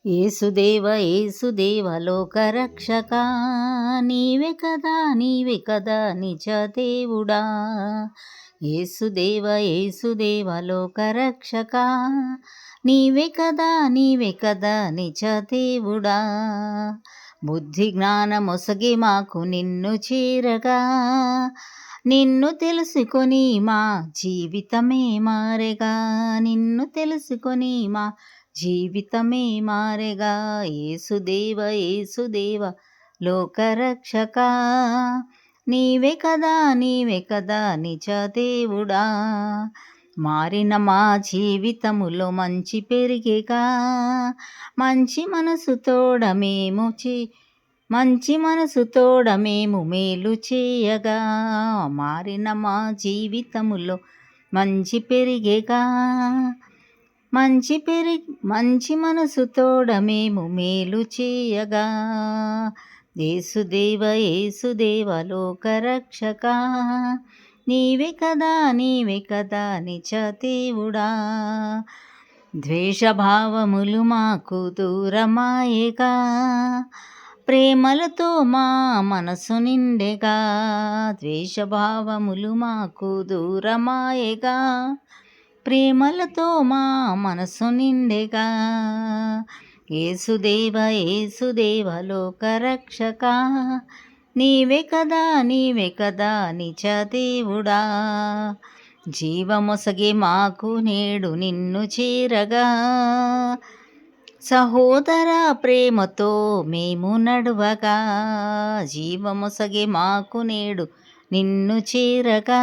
ఏసుదేవ ఏసుదేవ లోకరక్షక, నీవే కదా నిజ దేవుడా. ఏసుదేవ ఏసుదేవ లోకరక్షక, నీవే కదా నిజ దేవుడా. బుద్ధి జ్ఞానమొసగి మాకు నిన్ను చేరగా, నిన్ను తెలుసుకొని మా జీవితమే మారెగా. నిన్ను తెలుసుకొని మా జీవితమే మారెగా. ఏసుదేవ ఏసుదేవ లోకరక్షక, నీవే కదా నిజ దేవుడా. మారిన మా జీవితములో మంచి పెరిగేగా, మంచి మనసు తోడ మేము మేలు చేయగా. మారిన మా జీవితములో మంచి పెరిగేగా, మంచి మనసు తోడ మేము మేలు చేయగా. ఏసుదేవ ఏసుదేవ లోకరక్షక, నీవే కదా నిజ దేవుడా. ద్వేషభావములు మాకు దూరమాయేగా, ప్రేమలతో మా మనసు నిండెగా. ద్వేషభావములు మాకు దూరమాయేగా, ప్రేమలతో మా మనసు నిండెగా. ఏసుదేవ ఏసుదేవ లోకరక్షక, నీవే కదా నిజ దేవుడా. జీవమొసగే మాకు నేడు నిన్ను చేరగా, సహోదర ప్రేమతో మేము నడువగా. జీవమొసగే మాకు నేడు నిన్ను చేరగా,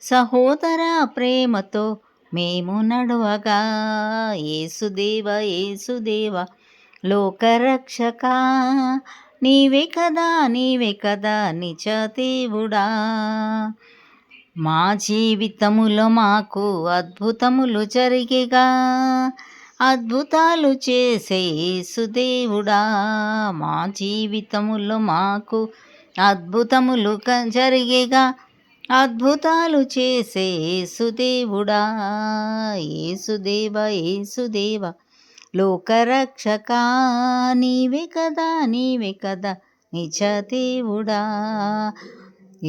సహోదర ప్రేమతో మేము నడువగా. ఏసుదేవ ఏసుదేవ లోకరక్షక, నీవే కదా నిజ దేవుడా. మా జీవితములో మాకు అద్భుతములు జరిగేగా, అద్భుతాలు చేసే యేసుదేవుడా. మా జీవితములో మాకు అద్భుతములు జరిగేగా, అద్భుతాలు చేసే యేసుదేవుడా. ఏసుదేవ ఏసుదేవ లోకరక్షక, నీవే కదా నిజ దేవుడా.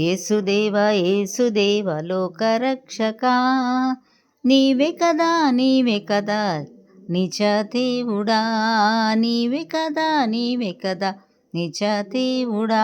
ఏసుదేవ ఏసుదేవ లోకరక్షక, నీవే కదా నిజ దేవుడా. నీవే కదా నిజ దేవుడా.